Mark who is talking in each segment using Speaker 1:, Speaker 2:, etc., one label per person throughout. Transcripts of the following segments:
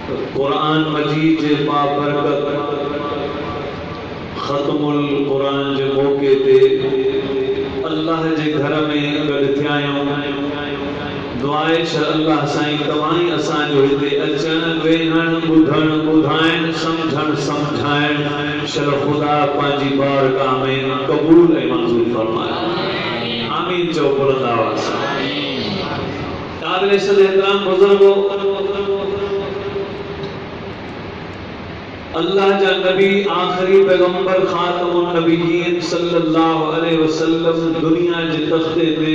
Speaker 1: कुरान मजीद जे बाबरकत ख़त्मुल कुरान जे मौके ते अल्लाह जे घर में गॾु थिया आहियूं। दुआए छ अल्लाह साईं तव्हां असांजो हिते अचण वेहण ॿुधण ॿुधाइण सम्झण सम्झाइण शर ख़ुदा पंहिंजी बारगाह में क़बूल ऐं मंज़ूर फरमाए। आमीन चओ बुलंद आवाज़ सां। काबिल एहतराम बुजुर्गो, अल्लाह जा नबी आखिरी पैगंबर खातमुन नबीयीन सल्लल्लाहु अलैहि वसल्लम दुनिया जे तख्ते ते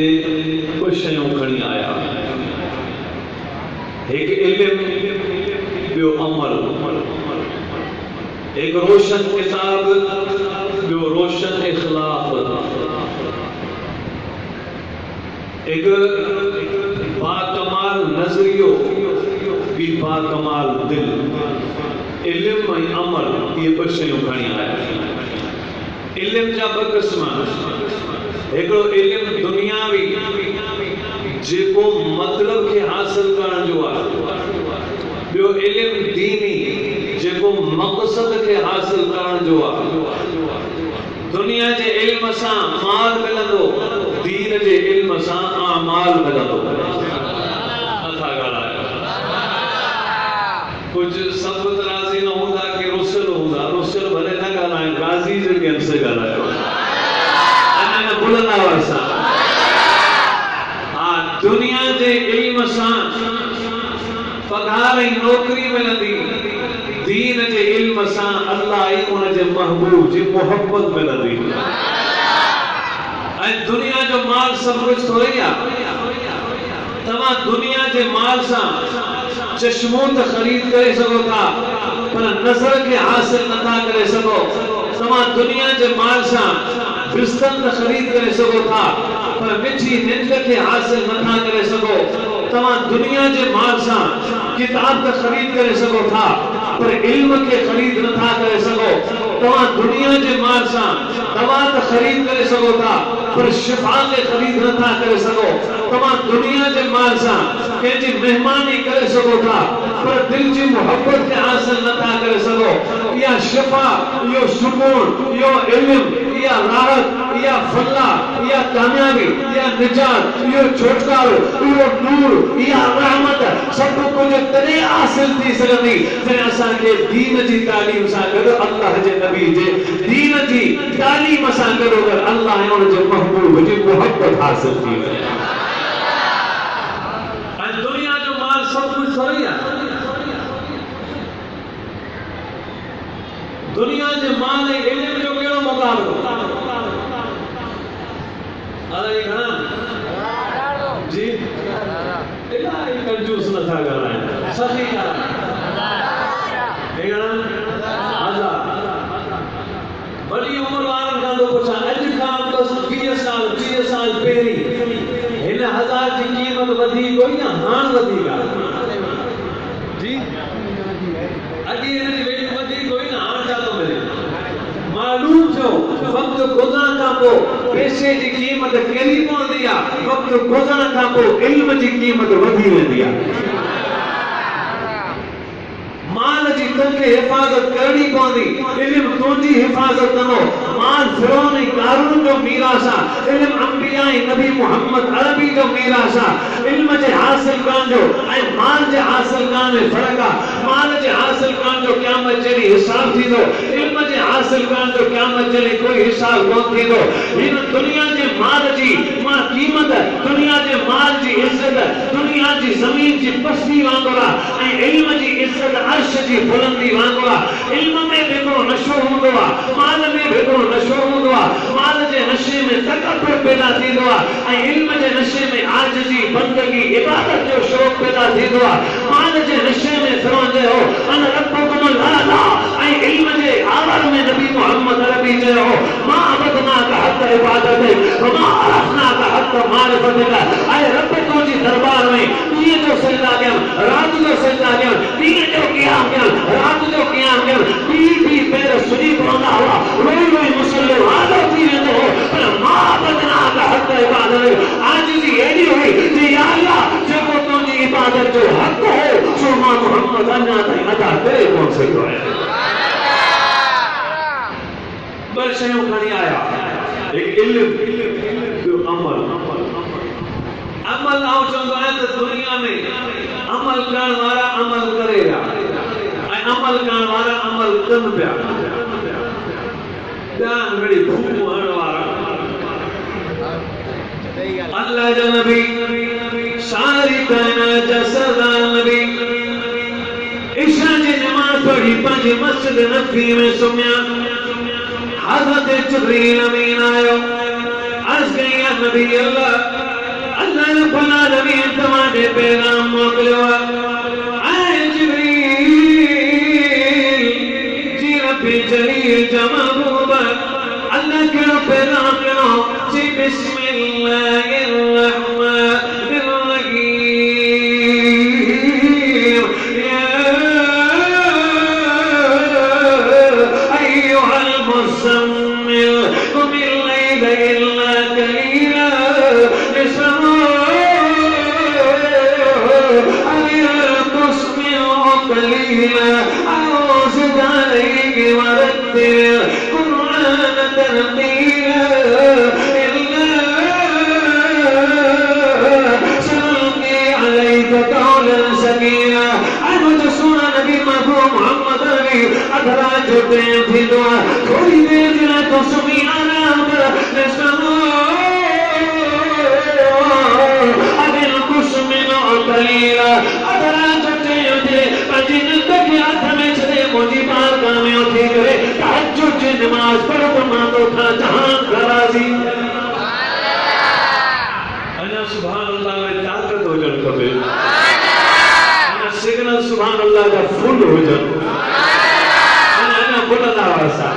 Speaker 1: कुछ शयूं खणी आया। एक इल्म, ॿियो अमल, एक रोशन किताब, ॿियो रोशन इखलाक, एक बाकमाल नजरियो, ॿी बाकमाल दिल। इल्म ऐं अमल ये ॿ शयूं खणी आया। इल्म जा ॿ क़िस्म, हिकिड़ो इल्म दुनियावी जेको मतलब खे हासिल करण जो आहे, ॿियो इल्म दीनी जेको मक़सद खे हासिल करण जो आहे। दुनिया जे इल्म सां माल मिलंदो, दीन जे इल्म सां आमाल मिलंदो। नथा ॻाल्हायो कुछ सब राज़ी न हूंदा कि रुसल हूंदा, रुसल भले न ॻाल्हाइनि, गाज़ी जे ॿियनि से ॻाल्हायो। अञा न बुलंद आवाज़ सां। हा, दुनिया जे इल्म सां पघार ऐं नौकरी मिलंदी, दीन जे इल्म सां अल्लाह ऐं उन जे महबूब जी मोहब्बत मिलंदी। ऐं दुनिया जो माल सब कुछ थोड़ी आहे। तव्हां दुनिया जे माल सां चश्मो त ख़रीद करे सघो था, पर नज़र खे हासिल नथा करे सघो। तव्हां दुनिया जे माल सां बिस्तर त ख़रीद करे सघो था, पर मिठी निंड खे हासिल नथा करे सघो। तव्हां दुनिया जे माल सां किताब त ख़रीद करे सघो था, पर इल्म खे ख़रीद नथा करे सघो। तव्हां दुनिया जे माल सां दवा त ख़रीद करे सघो था, पर शिफा खे ख़रीद नथा करे सघो। तव्हां दुनिया जे माल सां कंहिंजी मेहमानी करे सघो था, पर दिल जी मोहब्बत खे हासिल नथा करे सघो। इहा शिफा, इहो सुकून, इहो इल्म, इहा राहत, इहा फलाह, इहा कामयाबी, इहा निजात, इहो छुटकारो, इहो नूर, इहा रहमत सब कुछ तॾहिं हासिल थी सघंदी जॾहिं असांखे दीन जी तालीम सां गॾु अल्लाह जे नबी जे दीन जी तालीम सां गॾु अल्लाह ऐं उन जे महबूब जी मोहब्बत हासिल थी वञे। ऐं दुनिया जो माल सब कुछ थोड़ी आहे। दुनिया जे माल ऐं इल्म जो कहिड़ो मुक़ाबिलो? अरे घणा जी इलाही कंजूस नथा ॻाल्हाइनि, सही वॾी उमिरि वारनि खां थो पुछां, अॼु खां बसि 20 साल पहिरीं हिन 1000 जी क़ीमत वधीक हुई या हाणे वधीक आहे? जी अॼु हिन जी वैल्यू वधीक हुई न, हाणे छा थो मिले? मालूम थियो वक़्तु गुज़रण खां पोइ पैसे जी क़ीमत किरी पवंदी आहे, वक़्तु गुज़रण खां पोइ इल्म जी क़ीमत वधी वेंदी आहे। माल जी तोखे हिफ़ाज़त करणी पवंदी, इल्म तुंहिंजी हिफ़ाज़त कंदो। माल फ़िरौन ऐं क़ारून जो मीरास आहे, इल्म अंबिया ऐं नबी मुहम्मद अरबी जो मीरास आहे। इल्म जे हासिल करण जो ऐं माल जे हासिल करण में फ़र्क़ु आहे। माल जे हासिल करण जो क़यामत जॾहिं हिसाब थींदो, इल्म जे हासिल करण जो क़यामत जॾहिं कोई हिसाब कोन थींदो। हिन दुनिया जे माल जी मां क़ीमत, दुनिया जे माल जी इज़त दुनिया जी ज़मीन जी पस्ती वांगुरु आहे, ऐं इल्म जी इज़त अर्श जी बुलंदी वांगुरु आहे। इल्म में भी हिकिड़ो नशो हूंदो आहे, माल में भी हिकिड़ो नशो हूंदो आहे। माल जे नशे में तकब्बुर पैदा थींदो आहे, ऐं इल्म जे नशे में आजिज़ी, बंदगी, इबादत जो शौक़ पैदा थींदो आहे। माल जे नशे में फ़िरौन चयो अन रब्बुकुमुल आला, ऐं इल्म जे आवर में नबी मुहम्मद अरबी चयो मा अबदनाका हक़ इबादतिक व मा अरफ़नाका हक़ मारिफ़तिक। ऐं रब तुंहिंजी दरबार में ॾींहं जो सजदा कयमि, राति जो सजदा कयमि, ॾींहं जो क़याम कयमि, राति जो क़याम कयमि, ॿी पैर सुजी पवंदा हुआ, रोई रोई मुसल्लो आदो थी वेंदो हो, पर मा अबदनाका हक़ इबादतिक। आजिज़ी एॾी हुई कि या अल्लाह जेको तुंहिंजी इबादत जो हक़ हो सो मां मुहम्मद अञा सघंदो आहियां। ॿ शयूं खणी आया, हिकु इल्मु, अमल। अमल आउं चवंदो आहियां त दुनिया में अमल करण वारा अमल करे रहिया ऐं अमल करण वारा अमल कनि पिया। ध्यान घड़ी भूख हणण वारा अल्लाह जा नबी सारी कायनात जा सरदार नबी इशा जी नमाज पढ़ी पंहिंजी मस्जिद नबी में सुम्हिया। हज़रत जिब्रील अमीन आयो, अर्ज़ कई या नबी अल्लाह रब्बुल आलमीन तव्हांखे पैगाम मोकिलियो आहे। ऐं जिब्रील जी रब्बी जलील जा महबूब अल्लाह कहिड़ो पैगाम ॾिनो? जी बिस्मिल्लाहिर रहमानिर रहीम, या अय्युहल मुज़म्मिल कुमिल लैला इल्ला कलीला निस्फ़हु قليلا أو زد عليه ورتل القرآن ترتيلا إلا سنلقي عليك قولا ثقيلا। سونا نبی محمد علی ادراج ہوتے تھی دعا تھوڑی دیر جنا تو سمی آرام अदिल कुछ मिलो कलीला अदराज होते होते अजिन तक हाथ में छे मुझी पार कामे उठी करे तहज्जुद की नमाज पढ़ तो मांगो था जहां राजी। अना सुभान अल्लाह में ताकत हो जण खपे, अना सिग्नल सुभान अल्लाह का फुल हो जण, अना बुलंदा वासा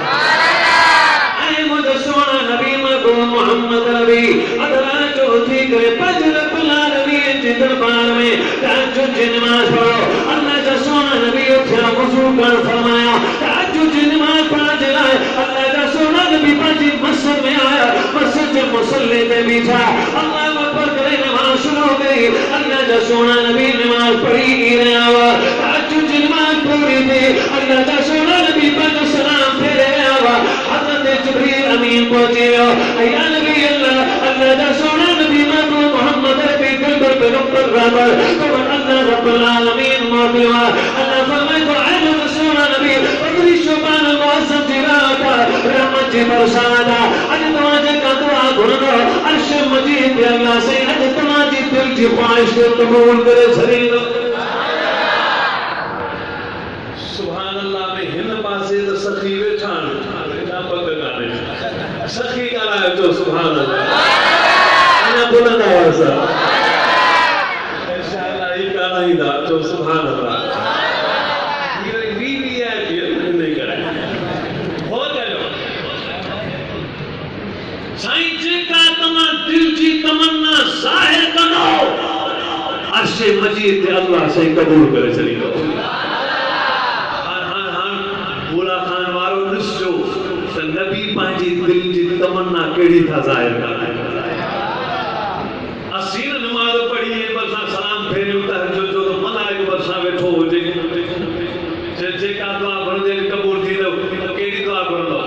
Speaker 1: ऐ मुझे सोना नबी मोहम्मद नबी अदराज होती करे पंज रब्बुल आलमीन के दरबार में तहज्जुद की नमाज पढ़ो। अल्लाह का सोना नबी उठा वुजू कर फरमाया तहज्जुद की नमाज पढ़ने चला। अल्लाह का सोना नबी पांची मस्जिद में आया, मस्जिद के मुसल्ले पे बैठा अल्लाह अकबर करे नमाज शुरू हो गई। अल्लाह का सोना नबी नमाज पढ़ी ही रहा हुआ, तहज्जुद की नमाज पूरी थी। अल्लाह का सोना नबी पांच सलाम फेरे रहा हुआ। हज़रत जिब्रील अमीन पहुंचे या नबी अल्लाह अल्लाह का सोना नबी मोहम्मद के कल्ब पे रब्बुल रहमत तो अल्लाह रब्बुल आलमीन मोकिलियो। अल्लाह फरमाए तो ऐ सोना नबी पदरी शुबान मौसम जिराता रहमत जी बरसाता अज तवाजे का दुआ घुरनो अर्श मजीद पे अल्लाह से अज तवाजी दिल की ख्वाहिश को कबूल करे छरीनो। सुभान अल्लाह में हिन पासे तो सखी वेठा सखी कराए तो सुभान अल्लाह अना बुलंदा वासा इंशाअल्लाह ही काला ही दा तो सुभान अल्लाह ये बीवी है कि नहीं करे हो जाओ साईं जी का तमा दिल की तमन्ना जाहिर करो अर्श मजीद अल्लाह से कबूल करे चली लो। बुला खान वारो ॾिसजो नबी पंहिंजी दिल जी तमन्ना कहिड़ी था ज़ाहिर करे। असीं नमाज़ पढ़ी बरसा सलाम फेरियो तहज्जुद जो तो मलाइक बरसा वेठो हुजे जेका दुआ घुरंदे कबूल थी तो कहिड़ी दुआ घुरंदो?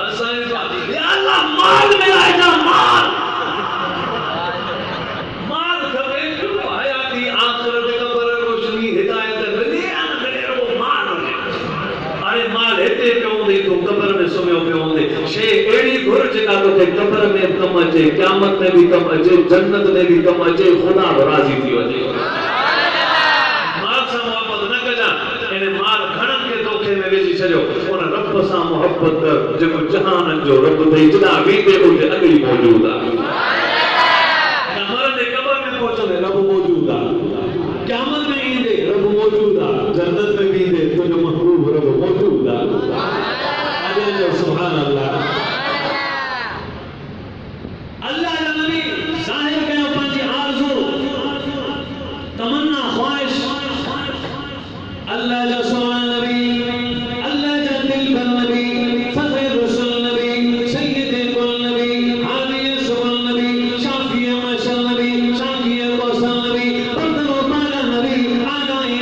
Speaker 1: असां या अल्लाह माल मिलाए ना माल माल खपे हयाती आखिरत कब्र रोशनी हिदायत माल हेते पे होंदे तो कब्र में सुम्हियो पे होंदे शे एड़ी घुर जेका तो थे कब्र में कम अचे, क़यामत में भी कम अचे, जन्नत में भी कम अचे, खुदा राजी थी वजे। माल से मोहब्बत न कजा इन माल घणन के धोखे में विझी छजो उन रब सां मोहब्बत कर जेको जहान जो रब थे जदा वींदे उते अगली मौजूद आ। मरंदे कब्र में पहुंचंदे रब मौजूद आ, क़यामत में ईंदे रब मौजूद आ, जन्नत में भी ईंदे तुझो महबूब रब मौजूद आ। अजल सुभान अल्लाह। अल्लाह का नबी जाहिर कयो पंहिंजी आरज़ू तमन्ना ख्वाहिश अल्लाह जा सोना नबी अल्लाह जा दिल पर नबी फखर रसूल नबी सय्यद कुल नबी हादी सुल नबी शाफी मशल नबी शाफी कौसर नबी बदर पाला नबी आगाई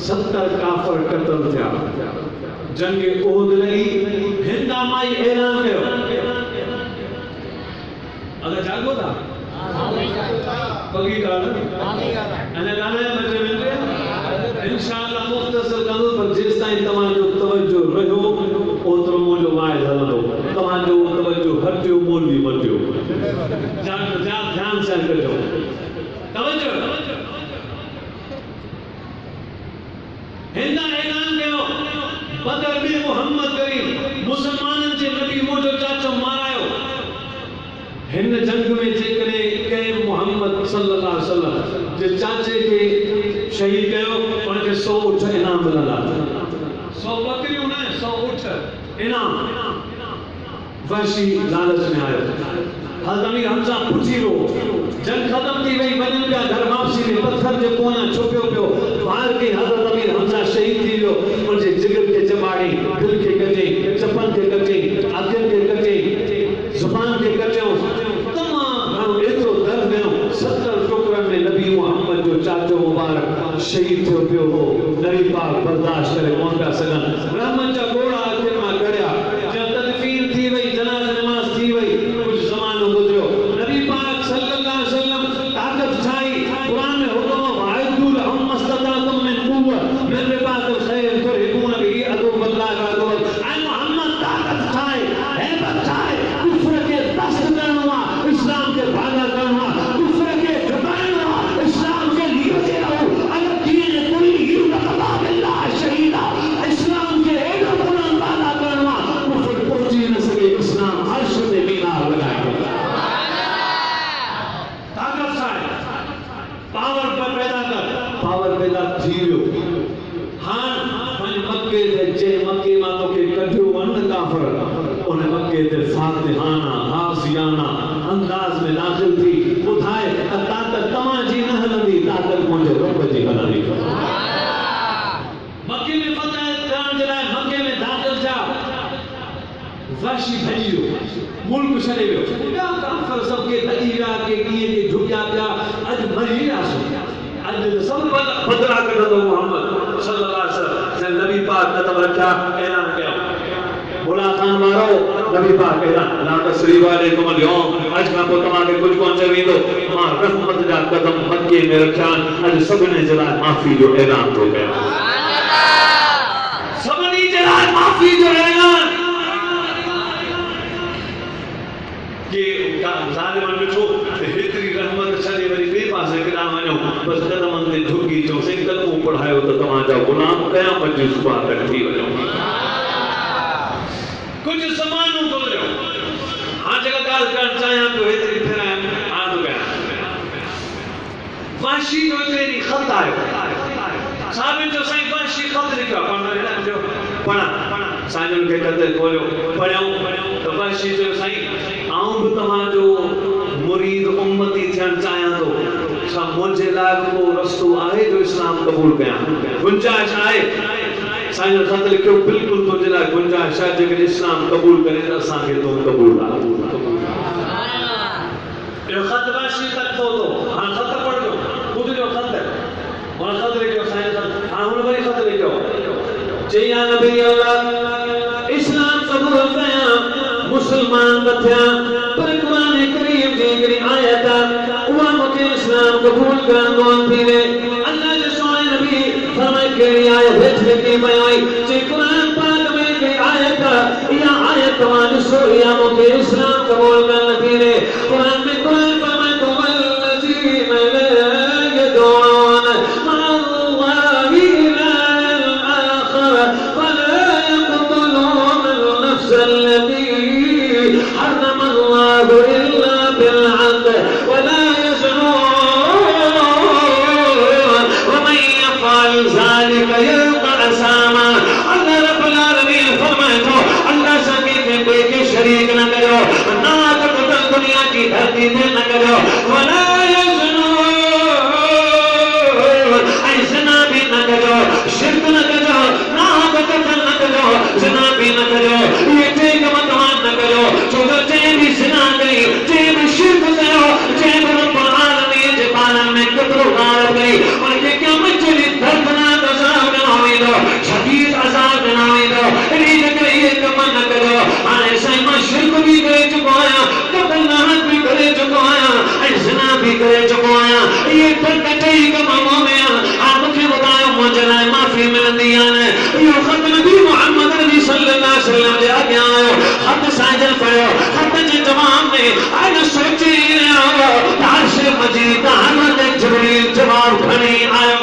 Speaker 1: 70 काफर कत्ल थिया जंग उहद लई हिंदा माई ऐलान कयो अगर जागो था पगी गाना अने गाना मजे में इंशाअल्लाह मुख्तसर कंदो पर जेस ताईं तमाम जो तवज्जो रहो ओतरो मुंजो वाइद हलंदो तमाम जो तवज्जो हटियो मोली मटियो जान ध्यान से कजो तवज्जो हिंदा ऐलान कयो बदर में मोहम्मद करीम मुसलमानन जे नबी मुंजो चाचो मारायो हिन जंग में जेकरे के मोहम्मद सल्लल्लाहु अलैहि वसल्लम जे चाचे के शहीद कयो उनके 100 उठ इनाम मिलंदा 100 बकरियों न 100 उठ इनाम वशी लालच में आयो हज़रत अमीर हमजा पुछी रो जंग खत्म थी वई वजन का घर वापसी में पत्थर जे कोना छुपियो पियो बाहर के हज़रत अमीर हमजा शहीद थी वियो उनजे जिगर के जबाड़ी दिल के कटे चपन के कटे अखिन के कटे जुबान के कटे तमाम एतरो दर्द में 70 टुकड़न में नबी मोहम्मद जो चाचो मुबारक शहीद थियो पियो हो नबी पाक बर्दाश्त करे कोन पिया सगन रहमत जा गोड़ा आखिर में गड़िया जब तदफीन थी वई जनाज़ नमाज थी वई कुछ ज़मानो गुजरियो नबी पाक सल्लल्लाहु अलैहि वसल्लम ताकत छाई कुरान में हुक्म वाइदुल हम मस्ततातुम मिन कुव्वत मिन रिबातिल खैर तुरहिबून बिही अदुव्वल्लाह व अदुव्वल ऐ मोहम्मद ताकत छाई हैबत छाई कुफ्र के दस्त करनवा इस्लाम के भागा करनवा कुफ्र के झुकाएनवा इस्लाम के लिए दे रहो अगर दीन कुल युकला बिल्लाह शहीदा इस्लाम के एडो कुरान भागा करनवा कुफ्र पहुंची न सके इस्लाम अर्श में मीनार लगाएगा ताकत छाई पावर पर पैदा कर पावर पैदा थी वियो हां मन मक्के दे जे मक्के मा तो के कढियो वन काफर उन मक्के दे फातिहाना हासियाना अंदाज में दाखिल थी बुधाए ताकत तमा जी न हलंदी ताकत मुझे रब जी हलंदी मक्के में फतह करण जे लाए मक्के में दाखिल जा वाशी भजियो मुल्क छड़े वियो क्या काफर सबके तजीरा के किए के झुकिया पिया अज मरी आसो अज सब बदला कढंदो मोहम्मद सल्लल्लाहु अलैहि वसल्लम जन नबी पाक कदम रखा ऐलान किया बोला खान मारो नबी पाक ऐलान ला तस्रीब अलैकुम अल-यौम आज मैं को तमाके कुछ कोन चवींदो मां रहमत जा कदम मक्के में रखा अज सबने जला माफी जो ऐलान हो गया सुभान अल्लाह सबनी जला माफी जो ऐलान के ज़ालिमन मिठो हेतरी रहमत छड़े वरी बे पासे केडा वणो बस कदमन ते झुकी जो से कदमो पढ़ायो त तमा जा गुलाम क़यामत जी सुबह तक थी वणो कुछ ज़मानो गुजरियो हां जगह गाल कर चाया तो हेतरी फिर आ तो गया वाशी जो तेरी खत आयो साबित जो सही वाशी खत लिखा पढ़ना जो पढ़ा साजन के कते खोलो पढ़ो तो वाशी जो सही आऊं भी तमा जो मुरीद उम्मती थियन चाया तो छा मुझे लाग को रस्तो आहे जो इस्लाम कबूल कया गुंजाइश आहे साईं खत लिखो बिल्कुल तो जिला गुंजाइश आहे जेकर इस्लाम कबूल करे त असा के तो कबूल आ यो खत वाशी तक तो हां खत पढ़ लो खुद जो खत है और खत लिखो साईं खत हां हुन वरी खत लिखो जय या नबी अल्लाह इस्लाम कबूल कया मुसलमान बथिया पर कुरान करीम जी करी आयत हुआ मके इस्लाम कबूल करन दोन थीले अल्लाह जे सोने नबी फरमाए के आयत भेज के बयाई जे कुरान पाक में के आयत या आयत वान सो या मके इस्लाम कबूल करन थीले कुरान में कुरान फरमाए तो वल्लजीन ला यदून मअल्लाहि इलाहन आखर वला यaqtulून النفس التي حرم الله إلا بالحق ولا يزنون ومن يفعل ذلك يلقى أثاما الله رب العالمين फरमाए अल्लाह सके के कोई के शरीक न करो ना तो दुनिया की धरती में न करो वला यज़नून ऐसा भी न करो शिर्क न करो ना तो न करो ज़िना भी न करो ये ठीक मतवान न करो जो जे भी ज़िना करी जे भी शिर्क करो जे भी रब्बुल आलमीन जे पालन में कतरो गार करी और के क्या मचली दर्दनाक अज़ाब फरमायो हद जे जवाब में अन सोची रहो ताश मजीद हज़रत जिब्रील जवाब खणी आयो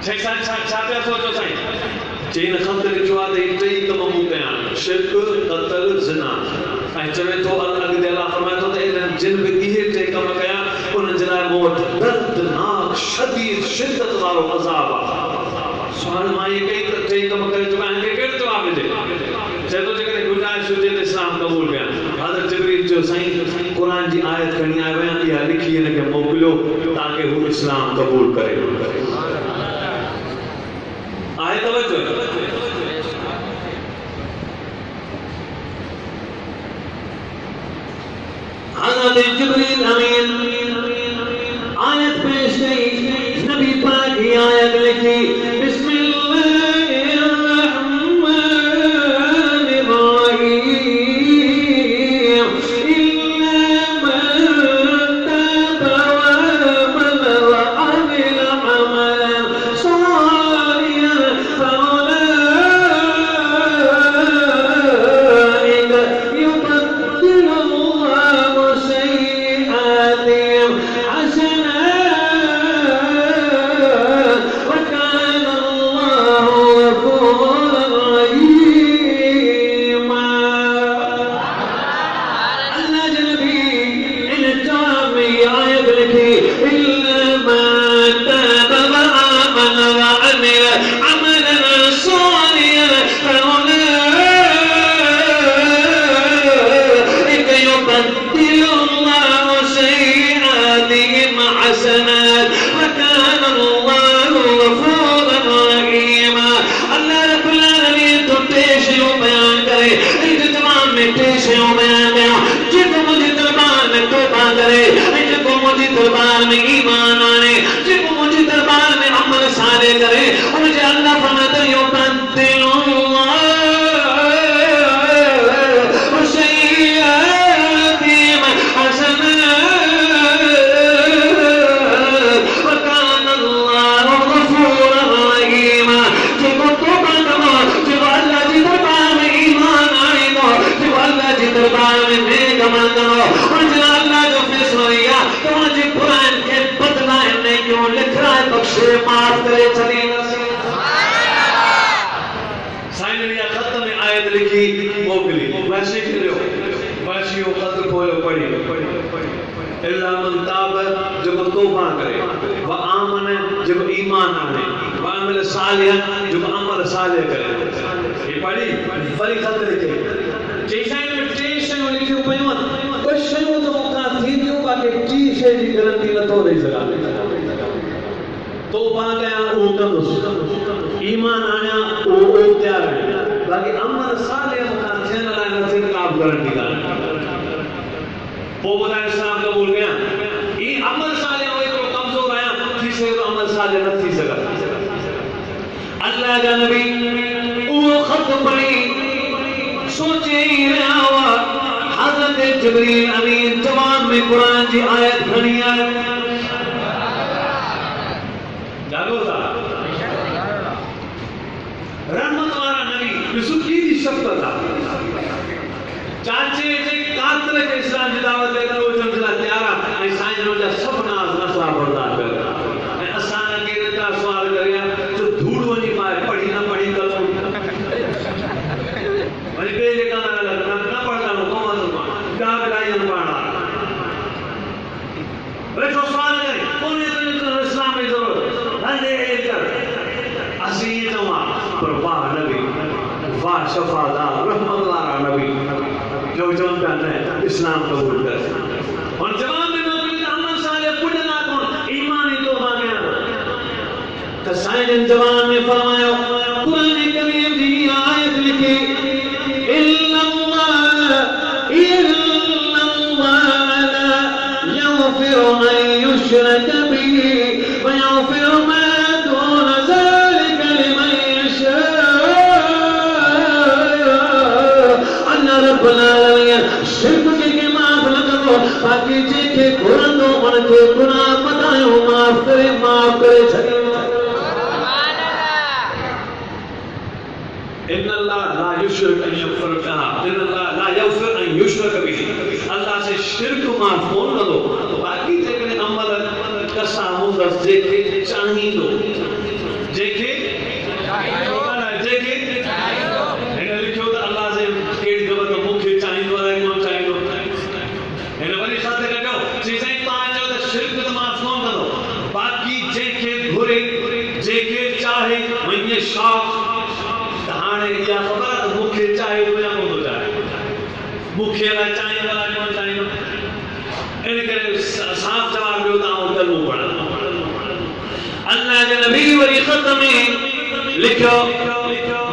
Speaker 1: छे छा पे सोचो साईं चेन खत लिखो आहे त टे कम मूं कया शिरक क़त्ल ज़िना ऐं चवे थो अॻिते अल्लाह फरमाए थो त इन्हनि जिन बि इहे टे कम कया उन्हनि जे लाइ मूं वटि दर्दनाक शदीद शिद्दत वारो अज़ाब आहे सुभाणे मां इहे कई त टे कम करे चुका आहिनि कहिड़ो जवाबु ॾिजे चए थो जेकॾहिं गुंजाइश हुजे त इस्लाम क़बूल कयां हज़रत जिब्रील जो साईं क़ुर जी आयत खणी आयो आहियां इहा लिखी हिनखे मोकिलियो ताकि हू इस्लाम क़बूल करे आहे तवज्जो हज़रत जिब्रील अमीन आयत पेश की नबी पाक की आयत लिखी दरबार में ईमान आने जिनको मुझे दरबार में अमल सारे करे मुझे अल्लाह फरमाता है युबद्दिलुल्लाह सय्यिआतिहिम हसनात व कान अल्लाहु गफूरर रहीमा जिनको तौबा करो जिनको अल्लाह जी दरबार में ईमान आने दो जिनको अल्लाह जी दरबार में नेक अमल करो मुझे अल्लाह जो फैसला किया तो मुझे कुरान के बदला नहीं क्यों लिख रहा है बख्शे माफ करे चली साईं ने खत में आयत लिखी मोकली वैसे करियो वैसे वो खत खोलो पढ़ी इल्ला मन ताब जो तौबा करे व आमन जो ईमान आने व अमल सालिह जो अमल सालिह करे ये पढ़ी वरी खत लिखे जैसा इन टेंशन लिखियो पयो कोई शयूं तो का थी दियो बाकी टी शे जी गारंटी न तो दे सका तौबा कया ओ कंदुस ईमान आया ओ तैयार है बाकी अमल सालिह का थियन ला न थिन का गारंटी का वो बुधा इस्लाम कबूल किया ई अमल सालिह होए तो कमजोर आया थी से तो अमल सालिह न थी सका अल्लाह का नबी वो खत पढ़ी सोचे रहा हज़रत जिब्रील अमीन जवाब में कुरान जी आयत खणी आयो जागो था रहमत वाला नबी बिसुकी दी शफ़क़त चाचे जे कातल के इस्लाम जी दावत दे करो जंगला तैयार है साईं जो जा सब नाज नसला बर्दाश्त कर है असान के रता सवाल करया जो धूड़ वनी पाए पढ़ी ना पढ़ी कर वनी पे जे का ना पढ़ता नो को मत का लाई न पाना वे जो सवाल करे कौन है तो इस्लाम में जरूरत हंदे कर असी तवा पर वाह नबी वाह शफादार रहमत वाला नबी जो जानता है इस्लाम कबूल कर और जवाब में नबी अमल साले पुडना को ईमान ही तो मांगया तो साईं जवाब में फरमाया कुरान करीम की आयत लिखी इल्लल्लाह ला यग़फिरु अन युशरक बिही व यग़फिरु मा दून ज़ालिका लिमन यशा अल्लाह रब्बुल आलमीन शिर्क के माफ न करो बाकी जेके घुरंदो उनके गुनाह बतायो माफ करे छॾियो इन्नल्लाह ला युशरक अन यगफिरहा, इन्नल्लाह ला यगफिर अन युशरक बिही। अल्लाह से शिर्क माफ़ कोन कंदो। बाक़ी जेकॾहिं अमल कसा हूंदस जेके चाहींदो, जेके हिन लिखियो त अल्लाह से कहिड़ी ख़बर त मूंखे चाहींदो आहे कोन चाहींदो। हिन वरी छा थो कयो चई साईं तव्हां चयो त शिर्क त माफ़ कोन कंदो, बाक़ी जेके घुरे जेके चाहे वञे शौक़ त हाणे इहा ख़बर आहे त मूंखे चाहे थो या कोन थो चाहे, मूंखे अलाए चाहींदो आहे कोन चाहींदो। इन करे साफ़ जवाब ॾियो तव्हां कलमो पढ़ो। अल्लाह जे नबी वरी ख़त में लिखियो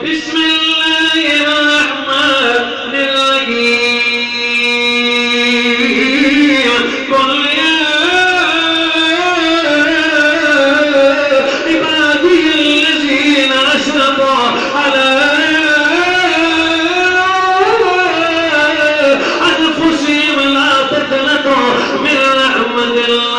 Speaker 1: बिस्मिल्लाहिर्रहमानिर्रहीम कुल या इबादियल्लज़ीना असरफ़ू अला अनफुसिहिम ला तक़नतू मिन रहमतिल्लाह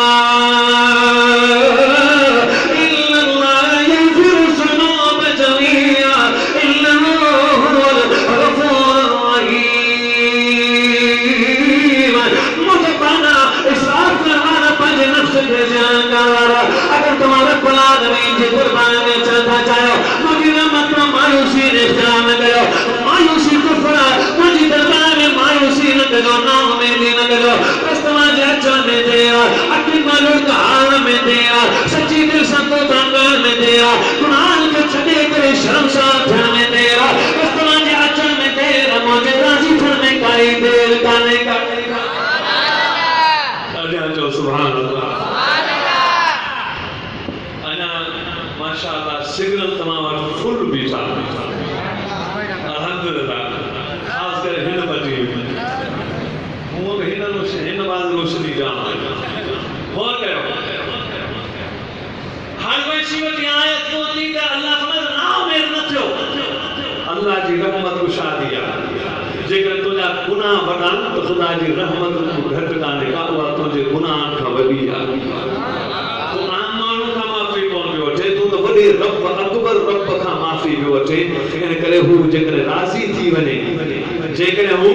Speaker 1: अगर तुम्हारे फलाद में जी कुर्बान में चलता चाहो मुझे रहमत में मायूसी ने इख्तियार न करो, मायूसी कुफ्र मुझे दरबार में मायूसी न करो, नाउमीदी न करो। रस्तमा जाचा में दे यार, अक्ल मालूम का हाल में दे यार, सच्ची दिल संतो तांगार में दे यार, कुरान के छड़े करे शर्मसार धन में दे यार, रस्तमा जाचा में दे यार, मुझे राजी करने का ही देर काने का। अल्लाह जो सुभान अल्लाह। माशाअल्लाह सिग्नल तमाम फुल बीठा अल्हम्दुलिल्लाह। खास कर हिन बजी हूं हिन बात रोशनी जाम और कयो हर कोई शिवती आयत पहुंची त अल्लाह फरमाए ना मेर न थियो। अल्लाह जी रहमत कुशादी आहे, जेकर तुझा गुनाह वॾा त ख़ुदा जी रहमत घटि कान्हे का, उहा तुंहिंजे गुनाह खां वॾी आहे। रब अकबर रब खां माफ़ी पियो वठे, इन करे हू जेकर राज़ी थी वञे, जेकर हू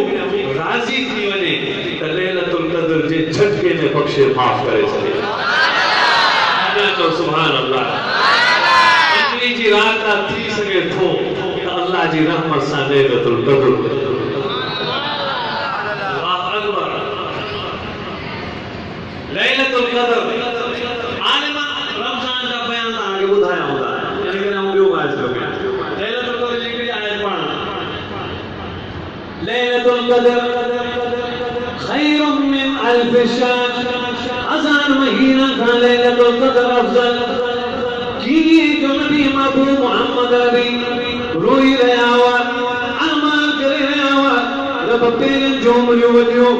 Speaker 1: राज़ी थी वञे त लैलतुल क़द्र जे झटके में बख़्शे माफ़ करे सघे। अल्लाह जो सुभान अल्लाह। अॼु जी रात थी सघे थो त अल्लाह जी रहमत सां लैलतुल क़द्र। अल्लाह अकबर। लैलतुल क़द्र आलिमा रमज़ान जा बयान आगे बुधाया होगा, लेकिन हम ॿियो ॻाल्हि थो कयां। लैलतुल क़द्र जी हिकिड़ी आयत पढ़, लैलतुल क़द्र खैरुम मिन अल्फ शहर, हज़ार महीना खां लैलतुल क़द्र अफ़ज़ल। की जो नबी महबूब मोहम्मद अरबी रोई रहिया हुआ, अरमान करे रहिया हुआ, रब पेरनि जो उमिरियूं वॾियूं,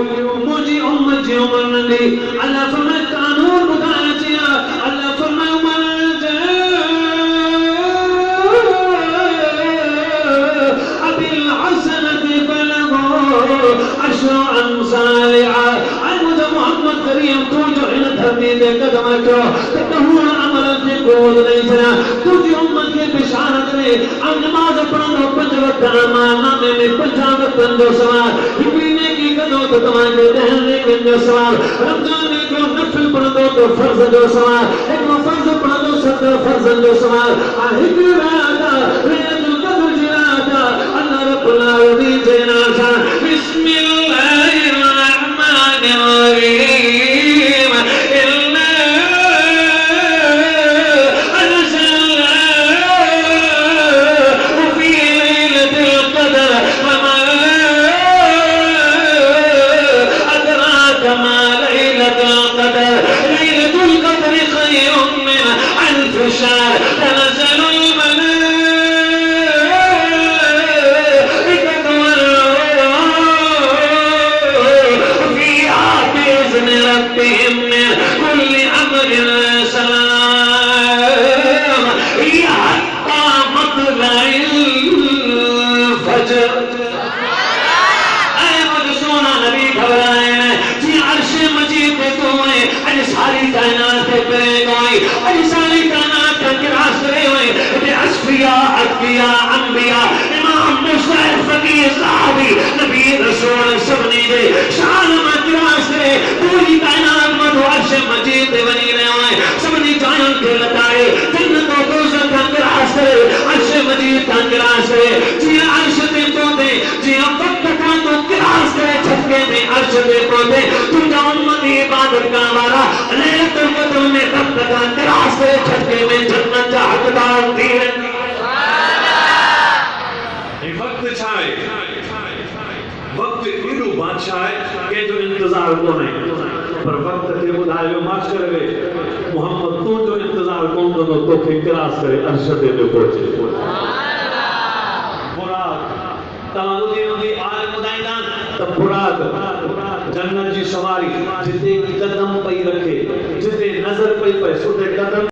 Speaker 1: मुंहिंजी उम्मत जी उमिरि नंढी। अल्लाह फरमाए कानून ॿुधाइण अची विया। अल्लाह फरमाए मोहम्मद करीम तू जो इन धरती ते कदम रखो त तहूं अमल जे कोल नहीं सना तुझी उम्मत के बिशारत ने अब नमाज पढ़ो 5 वक्त नामे में 50 वक्त जो सवाल हिकने की कदो तो तुम्हारे दहने के जो सवाल रमजान को नफल पढ़ो तो फर्ज जो सवाल एक फर्ज पढ़ो 70 फर्ज जो सवाल हिक रात लैलतुल क़द्र जी रात अल्लाह रब्बुल आलमीन जे नाम सां बिस्मिल्लाहिर्रहमानिर्रहीम अल्लाह सहाबी नबी रसूल सबनी दे शान मजरास करे पूरी कायनात में अर्श मजीद दे बनी रहे हैं सबनी जान के लताए जन्नत और दोज़ख का तरास करे अर्श मजीद का तरास करे जी अर्श दे पौधे जी वक्त का तो तरास करे छक्के में अर्श दे पौधे तुम जा उम्मती इबादत का वाला लैलतुल कद्र में वक्त का तरास करे छक्के में जन्नत का हकदार दीन वक्त छाए वक्त इडू बादशाह है के जो इंतजार कोने पर वक्त के बुधायो मास्टर वे मोहम्मद तू जो इंतजार कोन दो तो के क्रास करे अर्श ते में पहुंचे मुराद तवानुदी उदी आल मुदाइदान त मुराद जन्नत जी सवारी जिते कदम पई रखे जिते नजर पई पे सुते कदम